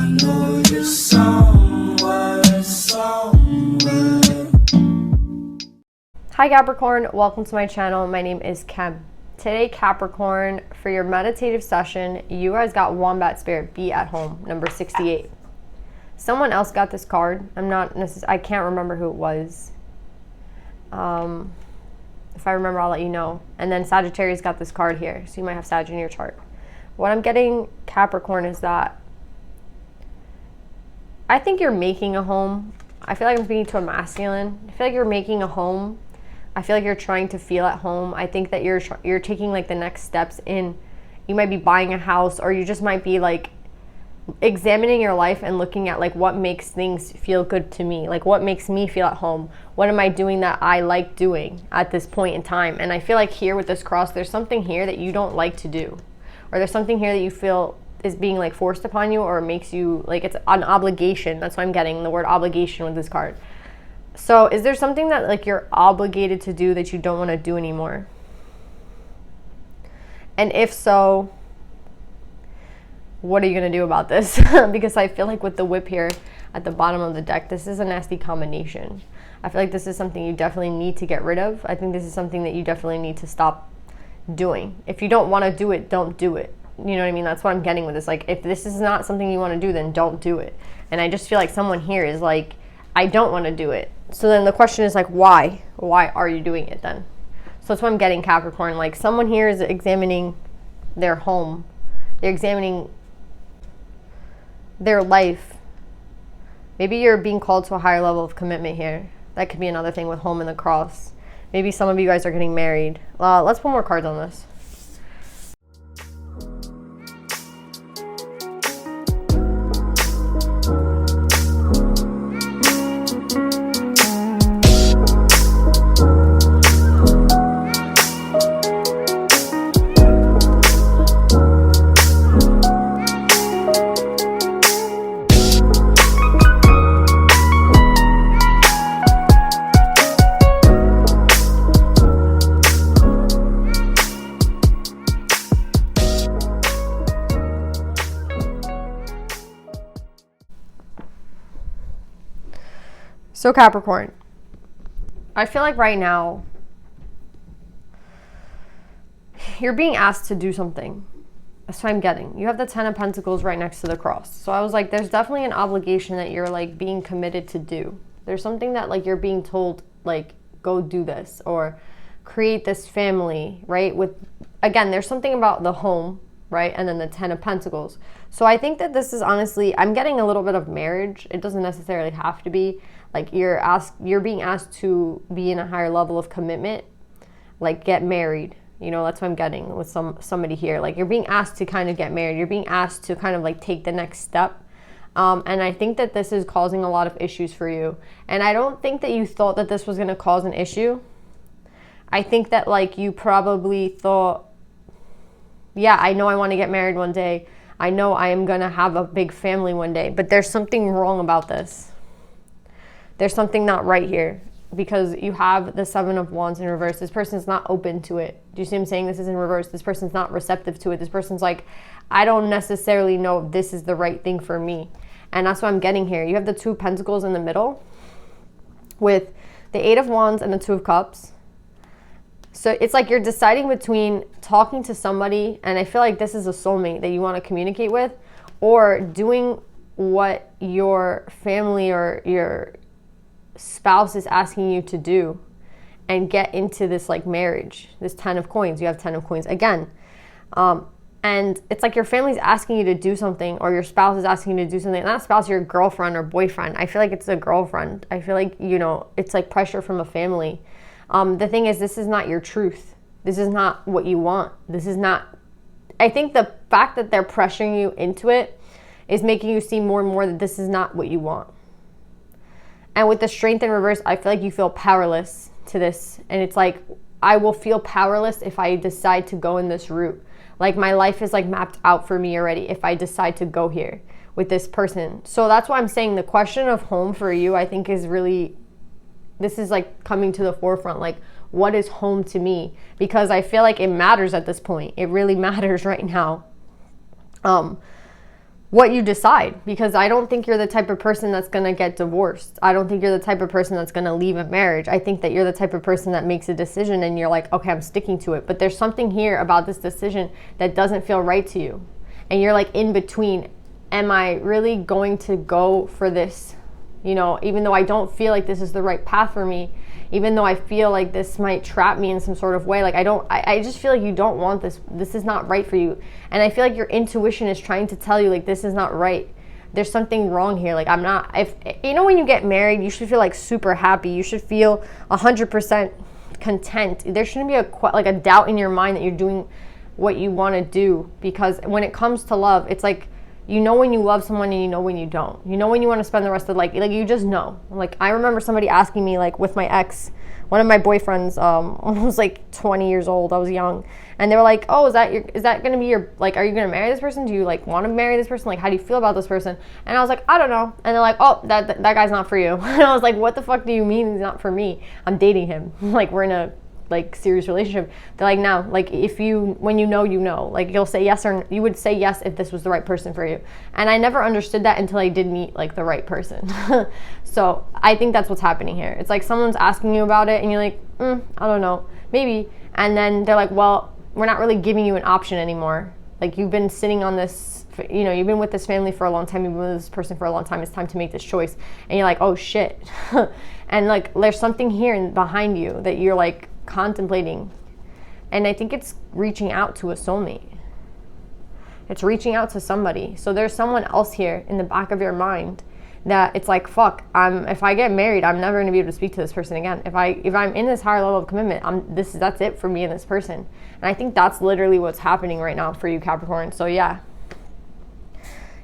know you're somewhere, somewhere. Hi Capricorn, welcome to my channel. My name is Kem. Today, Capricorn, for your meditative session, you guys got Wombat Spirit, Be at Home, number 68. Someone else got this card. I can't remember who it was. If I remember, I'll let you know. And then Sagittarius got this card here, so you might have Sag in your chart. What I'm getting, Capricorn, is that I think you're making a home. I feel like I'm speaking to a masculine. I feel like you're making a home. I feel like you're trying to feel at home. I think that you're taking like the next steps in. You might be buying a house, or you just might be like examining your life and looking at like what makes things feel good to me, like what makes me feel at home. What am I doing that I like doing at this point in time? And I feel like here with this cross, there's something here that you don't like to do, or there's something here that you feel is being like forced upon you, or makes you like it's an obligation. That's why I'm getting the word obligation with this card. So is there something that like you're obligated to do that you don't want to do anymore? And if so, what are you going to do about this? Because I feel like with the whip here at the bottom of the deck, this is a nasty combination. I feel like this is something you definitely need to get rid of. I think this is something that you definitely need to stop doing. If you don't want to do it, don't do it. You know what I mean? That's what I'm getting with this. Like, if this is not something you want to do, then don't do it. And I just feel like someone here is like, I don't want to do it. So then the question is like, why? Why are you doing it then? So that's what I'm getting, Capricorn. Like, someone here is examining their home. They're examining their life. Maybe you're being called to a higher level of commitment here. That could be another thing with home and the cross. Maybe some of you guys are getting married. Let's put more cards on this. So Capricorn, I feel like right now you're being asked to do something. That's what I'm getting. You have the 10 of Pentacles right next to the cross. So I was like, there's definitely an obligation that you're like being committed to do. There's something that like you're being told, like, go do this or create this family, right? With, again, there's something about the home, right? And then the 10 of Pentacles. So I think that this is honestly, I'm getting a little bit of marriage. It doesn't necessarily have to be. Like, you're being asked to be in a higher level of commitment, like get married. You know, that's what I'm getting with somebody here. Like, you're being asked to kind of get married. You're being asked to kind of like take the next step. And I think that this is causing a lot of issues for you. And I don't think that you thought that this was going to cause an issue. I think that like you probably thought, yeah, I know I want to get married one day. I know I am going to have a big family one day. But there's something wrong about this. There's something not right here, because you have the 7 of Wands in reverse. This person's not open to it. Do you see what I'm saying? This is in reverse. This person's not receptive to it. This person's like, I don't necessarily know if this is the right thing for me. And that's what I'm getting here. You have the 2 of Pentacles in the middle with the 8 of Wands and the 2 of Cups. So it's like you're deciding between talking to somebody, and I feel like this is a soulmate that you want to communicate with, or doing what your family or your spouse is asking you to do and get into this like marriage, this 10 of coins. You have 10 of coins again. And it's like your family's asking you to do something, or your spouse is asking you to do something. Not spouse, your girlfriend or boyfriend. I feel like it's a girlfriend. I feel like, you know, it's like pressure from a family. The thing is, this is not your truth. This is not what you want. This is not, I think the fact that they're pressuring you into it is making you see more and more that this is not what you want. And with the Strength in reverse, I feel like you feel powerless to this. And it's like, I will feel powerless if I decide to go in this route. Like, my life is like mapped out for me already if I decide to go here with this person. So that's why I'm saying the question of home for you, I think, is really, this is like coming to the forefront. Like, what is home to me? Because I feel like it matters at this point. It really matters right now. what you decide, because I don't think you're the type of person that's going to get divorced. I don't think you're the type of person that's going to leave a marriage. I think that you're the type of person that makes a decision and you're like, okay, I'm sticking to it. But there's something here about this decision that doesn't feel right to you. And you're like in between. Am I really going to go for this? You know, even though I don't feel like this is the right path for me, even though I feel like this might trap me in some sort of way, like I just feel like you don't want this. This is not right for you. And I feel like your intuition is trying to tell you, like, this is not right. There's something wrong here. Like, I'm not, if, you know, when you get married, you should feel like super happy. You should feel 100% content. There shouldn't be a doubt in your mind that you're doing what you want to do, because when it comes to love, it's like, you know when you love someone and you know when you don't. You know when you want to spend the rest of like you just know. Like, I remember somebody asking me, like, with my ex, one of my boyfriends, when I was like 20 years old, I was young, and they were like, oh, is that going to be your, like, are you going to marry this person? Do you like want to marry this person? Like, how do you feel about this person? And I was like, I don't know. And they're like, oh, that guy's not for you. And I was like, what the fuck do you mean he's not for me? I'm dating him. Like, we're in a like serious relationship. They're like, no, like, when you know, like, you'll say yes, or you would say yes if this was the right person for you. And I never understood that until I did meet like the right person. So I think that's what's happening here. It's like someone's asking you about it and you're like, I don't know, maybe. And then they're like, well, we're not really giving you an option anymore. Like, you've been sitting on this, you know, you've been with this family for a long time, you've been with this person for a long time, it's time to make this choice. And you're like, oh shit. And like, there's something here behind you that you're like contemplating, and I think it's reaching out to a soulmate. It's reaching out to somebody. So there's someone else here in the back of your mind that it's like, fuck, if I get married, I'm never going to be able to speak to this person again. If I'm in this higher level of commitment, that's it for me and this person. And I think that's literally what's happening right now for you, Capricorn. So yeah,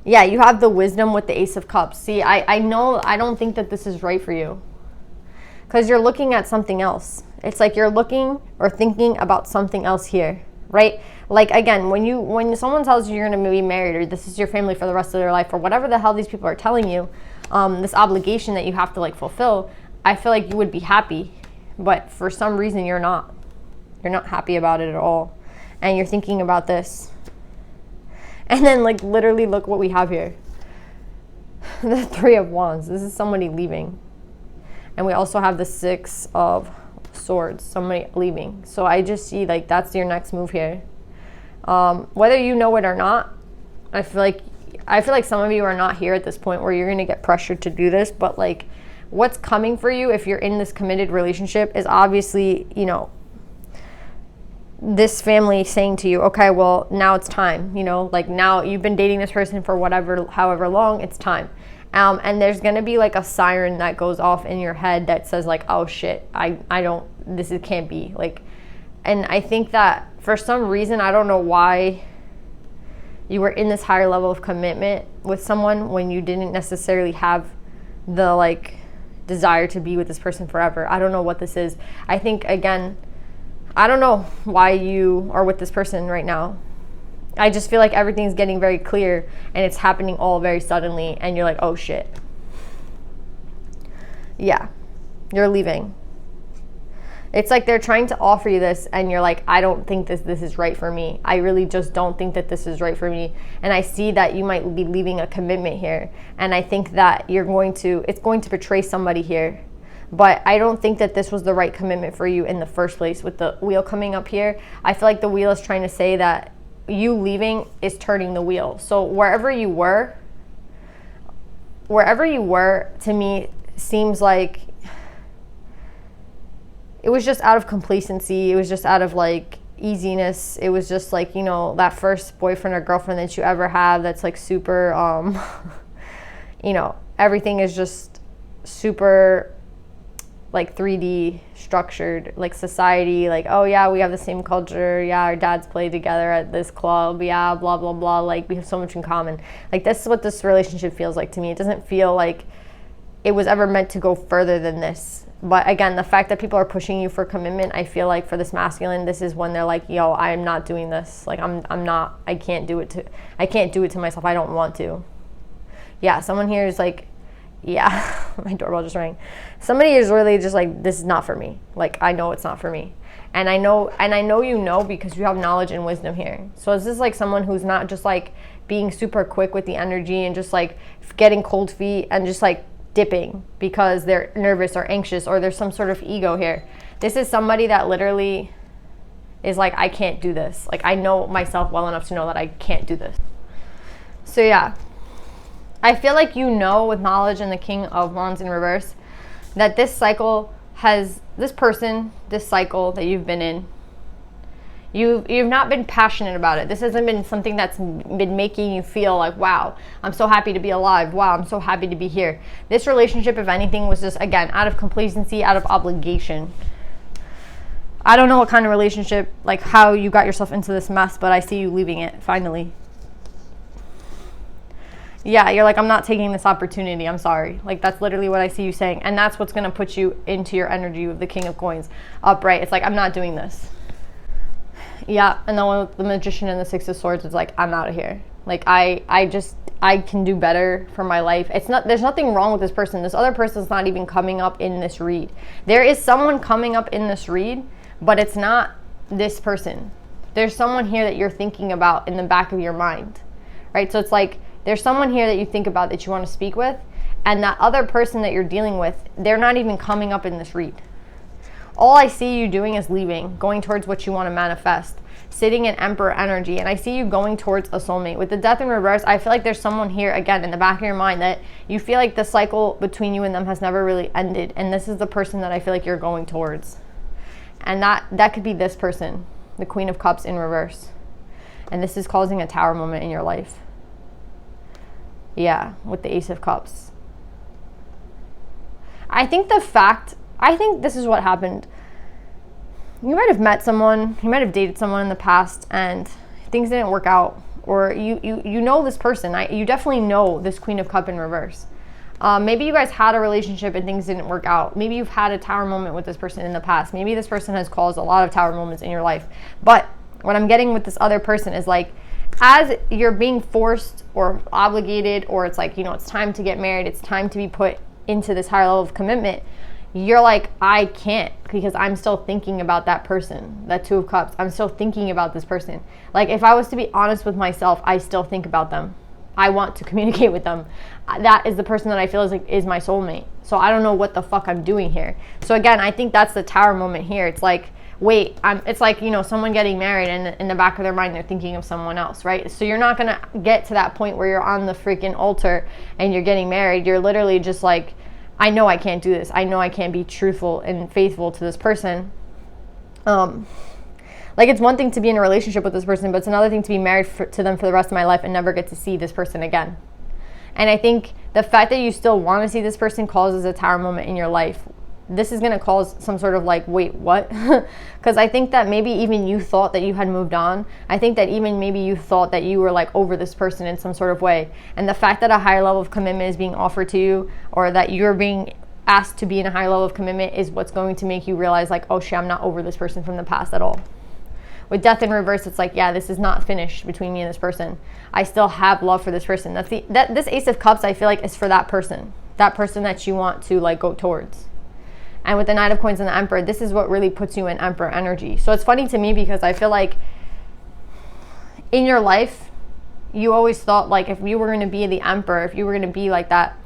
you have the wisdom with the Ace of Cups. See, I know, I don't think that this is right for you, because you're looking at something else. It's like you're looking or thinking about something else here, right? Like, again, when someone tells you you're going to be married, or this is your family for the rest of their life, or whatever the hell these people are telling you, this obligation that you have to like fulfill, I feel like you would be happy, but for some reason you're not. You're not happy about it at all, and you're thinking about this. And then, like, literally look what we have here. The Three of Wands. This is somebody leaving. And we also have the Six of Swords, somebody leaving. So I just see, like, that's your next move here. Whether you know it or not, I feel like some of you are not here at this point where you're going to get pressured to do this, but like, what's coming for you if you're in this committed relationship is obviously, you know, this family saying to you, okay, well, now it's time, you know, like, now you've been dating this person for however long, it's time. And there's going to be like a siren that goes off in your head that says like, oh shit, this can't be, like. And I think that for some reason, I don't know why you were in this higher level of commitment with someone when you didn't necessarily have the like desire to be with this person forever. I don't know what this is. I think, again, I don't know why you are with this person right now. I just feel like everything's getting very clear and it's happening all very suddenly, and you're like, oh shit. Yeah, you're leaving. It's like they're trying to offer you this and you're like, I don't think this is right for me. I really just don't think that this is right for me. And I see that you might be leaving a commitment here. And I think that it's going to betray somebody here. But I don't think that this was the right commitment for you in the first place. With the wheel coming up here, I feel like the wheel is trying to say that you leaving is turning the wheel. So wherever you were, to me, seems like it was just out of complacency. It was just out of like easiness. It was just like, you know, that first boyfriend or girlfriend that you ever have that's like super, you know, everything is just super like 3D structured, like society, like, oh yeah, we have the same culture, yeah, our dads play together at this club, yeah, blah blah blah, like we have so much in common. Like, this is what this relationship feels like to me. It doesn't feel like it was ever meant to go further than this. But again, the fact that people are pushing you for commitment, I feel like for this masculine, this is when they're like, yo, I'm not doing this. Like, I can't do it to myself. I don't want to. Yeah, someone here is like, yeah, my doorbell just rang. Somebody is really just like, this is not for me. Like, I know it's not for me. And I know you know, because you have knowledge and wisdom here. So is this like someone who's not just like being super quick with the energy and just like getting cold feet and just like dipping because they're nervous or anxious or there's some sort of ego here. This is somebody that literally is like, I can't do this. Like, I know myself well enough to know that I can't do this. So yeah, I feel like you know with knowledge and the King of Wands in reverse that this cycle has, this person, this cycle that you've been in, you've not been passionate about it. This hasn't been something that's been making you feel like, wow, I'm so happy to be alive. Wow, I'm so happy to be here. This relationship, if anything, was just, again, out of complacency, out of obligation. I don't know what kind of relationship, like how you got yourself into this mess, but I see you leaving it, finally. Yeah, you're like, I'm not taking this opportunity. I'm sorry. Like, that's literally what I see you saying. And that's what's going to put you into your energy with the King of Coins upright. It's like, I'm not doing this. Yeah, and then with the Magician and the Six of Swords, it's like, I'm out of here. Like, I can do better for my life. There's nothing wrong with this person. This other person's not even coming up in this read. There is someone coming up in this read, but it's not this person. There's someone here that you're thinking about in the back of your mind, right? So it's like, there's someone here that you think about that you want to speak with, and that other person that you're dealing with, they're not even coming up in this read. All I see you doing is leaving, going towards what you want to manifest, sitting in Emperor energy, and I see you going towards a soulmate. With the Death in reverse, I feel like there's someone here, again, in the back of your mind that you feel like the cycle between you and them has never really ended, and this is the person that I feel like you're going towards. And that could be this person, the Queen of Cups in reverse. And this is causing a tower moment in your life. Yeah, with the Ace of Cups. I think this is what happened. You might have met someone, you might have dated someone in the past and things didn't work out. Or you know this person. You definitely know this Queen of Cups in reverse. Maybe you guys had a relationship and things didn't work out. Maybe you've had a tower moment with this person in the past. Maybe this person has caused a lot of tower moments in your life. But what I'm getting with this other person is like, as you're being forced or obligated, or it's like, you know, it's time to get married, it's time to be put into this higher level of commitment, you're like, I can't, because I'm still thinking about that person, that Two of Cups. I'm still thinking about this person. Like, if I was to be honest with myself, I still think about them. I want to communicate with them. That is the person that I feel is my soulmate. So I don't know what the fuck I'm doing here. So again, I think that's the tower moment here. It's like, wait, it's like, you know, someone getting married and in the back of their mind, they're thinking of someone else, right? So you're not going to get to that point where you're on the freaking altar and you're getting married. You're literally just like, I know I can't do this. I know I can't be truthful and faithful to this person. Like, it's one thing to be in a relationship with this person, but it's another thing to be married to them for the rest of my life and never get to see this person again. And I think the fact that you still want to see this person causes a tower moment in your life. This is going to cause some sort of like, wait, what? Because I think that maybe even you thought that you had moved on. I think that even maybe you thought that you were like over this person in some sort of way. And the fact that a higher level of commitment is being offered to you, or that you're being asked to be in a higher level of commitment, is what's going to make you realize like, oh shit, I'm not over this person from the past at all. With Death in reverse, it's like, yeah, this is not finished between me and this person. I still have love for this person. This Ace of Cups, I feel like, is for that person that you want to like go towards. And with the Knight of Coins and the Emperor, this is what really puts you in Emperor energy. So it's funny to me because I feel like in your life, you always thought like, if you were going to be the Emperor, if you were going to be like that,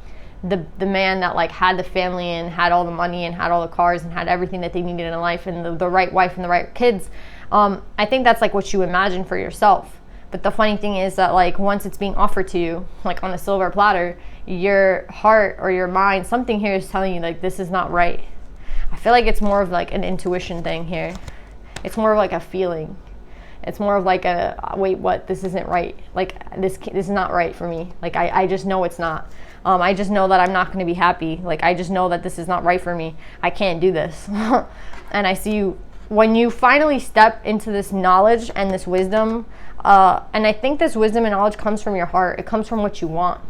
the man that like had the family and had all the money and had all the cars and had everything that they needed in life and the right wife and the right kids, I think that's like what you imagine for yourself. But the funny thing is that like once it's being offered to you, like on a silver platter, your heart or your mind, something here is telling you like, this is not right. I feel like it's more of like an intuition thing here. It's more of like a feeling. It's more of like a, wait, what? This isn't right. Like this is not right for me. Like I just know it's not. I just know that I'm not going to be happy. Like I just know that this is not right for me. I can't do this. And I see you, when you finally step into this knowledge and this wisdom, and I think this wisdom and knowledge comes from your heart. It comes from what you want,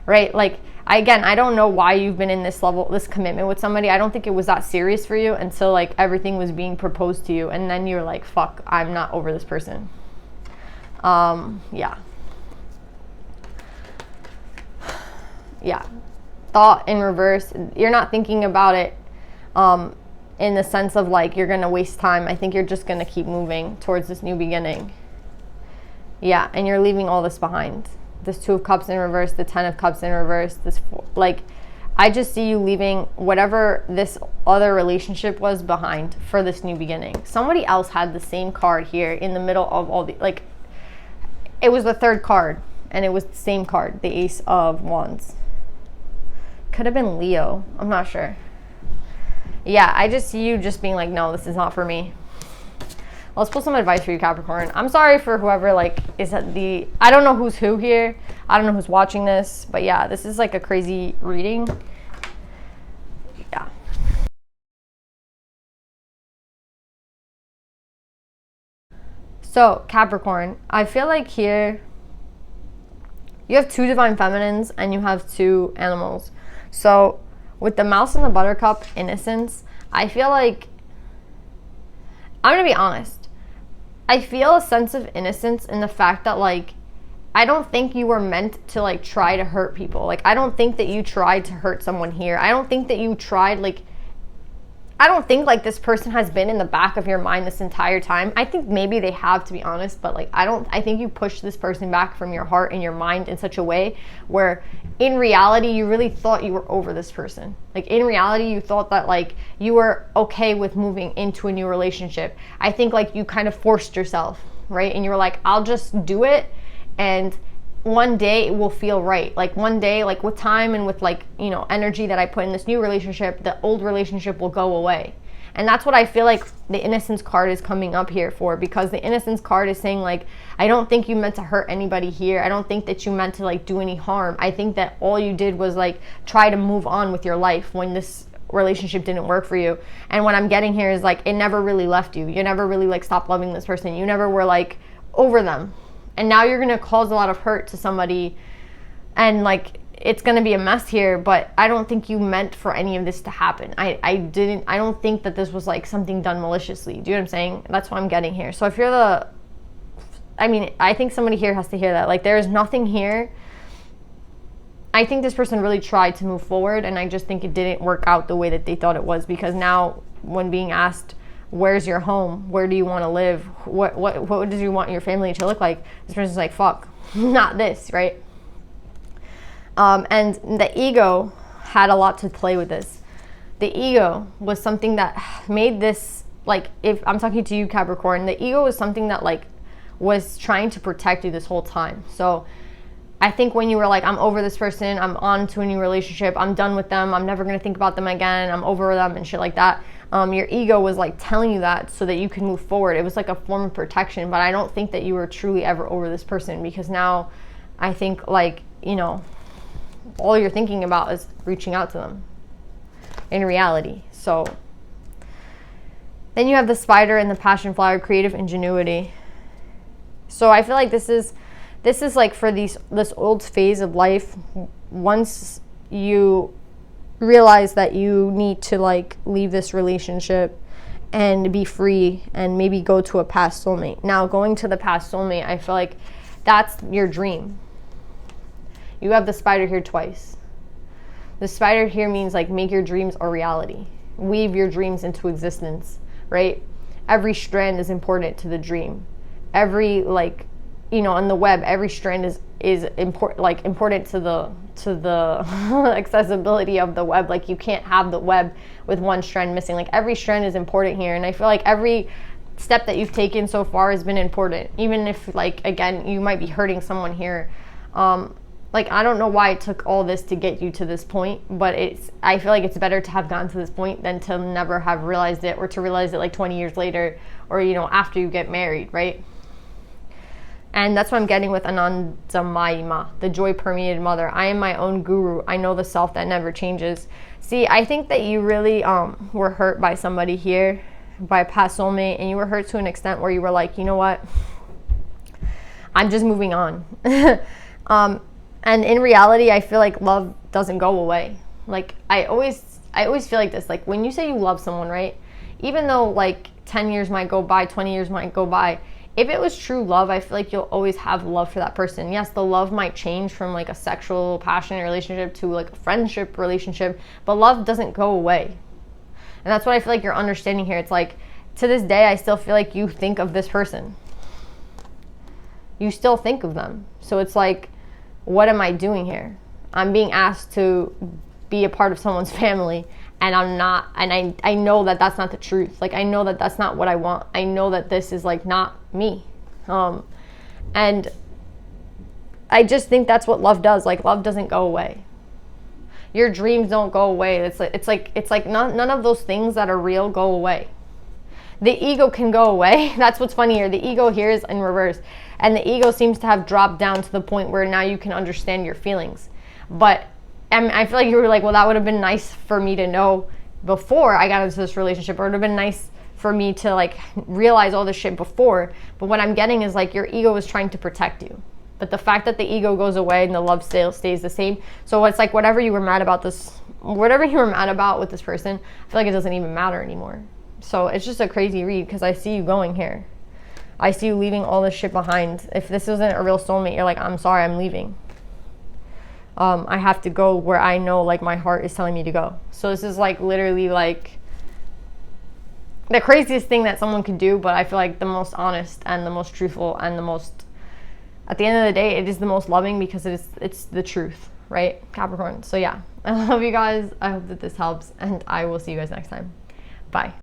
right? Like, I don't know why you've been in this level, this commitment with somebody. I don't think it was that serious for you until like everything was being proposed to you. And then you're like, fuck, I'm not over this person. Yeah. Yeah. Thought in reverse. You're not thinking about it in the sense of like you're going to waste time. I think you're just going to keep moving towards this new beginning. Yeah, and you're leaving all this behind. This Two of Cups in reverse, the Ten of Cups in reverse, like, I just see you leaving whatever this other relationship was behind for this new beginning. Somebody else had the same card here in the middle of all the, like, it was the third card, and it was the same card, the Ace of Wands. Could have been Leo. I'm not sure. Yeah, I just see you just being like, no, this is not for me. Let's pull some advice for you, Capricorn. I'm sorry for whoever, like, is at the... I don't know who's who here. I don't know who's watching this. But yeah, this is like a crazy reading. Yeah. So, Capricorn, I feel like here you have 2 divine feminines and you have 2 animals. So, with the Mouse and the Buttercup, innocence, I feel like... I'm going to be honest. I feel a sense of innocence in the fact that, like, I don't think you were meant to, like, try to hurt people. Like, I don't think that you tried to hurt someone here. I don't think that you tried, like, I don't think, like, this person has been in the back of your mind this entire time. I think maybe they have, to be honest, but, like, I think you pushed this person back from your heart and your mind in such a way where in reality you really thought you were over this person. Like, in reality you thought that, like, you were okay with moving into a new relationship. I think, like, you kind of forced yourself, right? And you were like, I'll just do it, and one day it will feel right. Like, one day, like, with time and with, like, you know, energy that I put in this new relationship, the old relationship will go away. And that's what I feel like the innocence card is coming up here for, because the innocence card is saying, like, I don't think you meant to hurt anybody here. I don't think that you meant to, like, do any harm. I think that all you did was, like, try to move on with your life when this relationship didn't work for you. And what I'm getting here is, like, it never really left you. You never really, like, stopped loving this person. You never were, like, over them. And now you're going to cause a lot of hurt to somebody, and, like, it's going to be a mess here, but I don't think you meant for any of this to happen. I don't think that this was, like, something done maliciously. Do you know what I'm saying? That's what I'm getting here. So if you're I think somebody here has to hear that. Like, there is nothing here. I think this person really tried to move forward, and I just think it didn't work out the way that they thought it was, because now when being asked, where's your home? Where do you want to live? What do you want your family to look like? This person's like, fuck, not this, right? And the ego had a lot to play with this. The ego was something that made this, like, if I'm talking to you, Capricorn, the ego was something that, like, was trying to protect you this whole time. So I think when you were like, I'm over this person, I'm on to a new relationship, I'm done with them, I'm never going to think about them again, I'm over them and shit like that, your ego was, like, telling you that so that you can move forward. It was like a form of protection, but I don't think that you were truly ever over this person, because now I think, like, you know, all you're thinking about is reaching out to them in reality. So then you have the Spider and the Passion Flower, creative ingenuity. So I feel like this is like for this old phase of life. Once you realize that you need to, like, leave this relationship and be free and maybe go to a past soulmate. Now, going to the past soulmate, I feel like that's your dream. You have the Spider here twice. The Spider here means, like, make your dreams a reality. Weave your dreams into existence, right? Every strand is important to the dream. Every, like, you know, on the web, every strand is important to the accessibility of the web. Like, you can't have the web with one strand missing. Like, every strand is important here, and I feel like every step that you've taken so far has been important, even if, like, again, you might be hurting someone here. Like, I don't know why it took all this to get you to this point, but I feel like it's better to have gotten to this point than to never have realized it, or to realize it, like, 20 years later, or, you know, after you get married, right? And that's what I'm getting with Anandamayi, the joy-permeated mother. I am my own guru. I know the self that never changes. See, I think that you really were hurt by somebody here, by a past soulmate, and you were hurt to an extent where you were like, you know what? I'm just moving on. And in reality, I feel like love doesn't go away. Like, I always feel like this. Like, when you say you love someone, right? Even though, like, 10 years might go by, 20 years might go by, if it was true love, I feel like you'll always have love for that person. Yes, the love might change from, like, a sexual, passionate relationship to, like, a friendship relationship, but love doesn't go away. And that's what I feel like you're understanding here. It's like, to this day, I still feel like you think of this person. you still think of them. So it's like, what am I doing here? I'm being asked to be a part of someone's family, and I'm not, and I know that that's not the truth. Like, I know that that's not what I want. I know that this is like not me. And I just think that's what love does. Like, love doesn't go away. Your dreams don't go away. It's like none of those things that are real go away. The ego can go away. That's what's funny here. The ego here is in reverse. And the ego seems to have dropped down to the point where now you can understand your feelings. But I feel like you were like, well, that would have been nice for me to know before I got into this relationship, or it would have been nice for me to like realize all this shit before. But what I'm getting is like your ego is trying to protect you. But the fact that the ego goes away and the love still stays the same. So it's like whatever you were mad about with this person, I feel like it doesn't even matter anymore. So it's just a crazy read, because I see you going here. I see you leaving all this shit behind. If this isn't a real soulmate, you're like, I'm sorry, I'm leaving. I have to go where I know like my heart is telling me to go. So this is like literally like the craziest thing that someone could do, but I feel like the most honest and the most truthful and the most, at the end of the day, it is the most loving, because it's the truth, right? Capricorn. So yeah, I love you guys. I hope that this helps, and I will see you guys next time. Bye.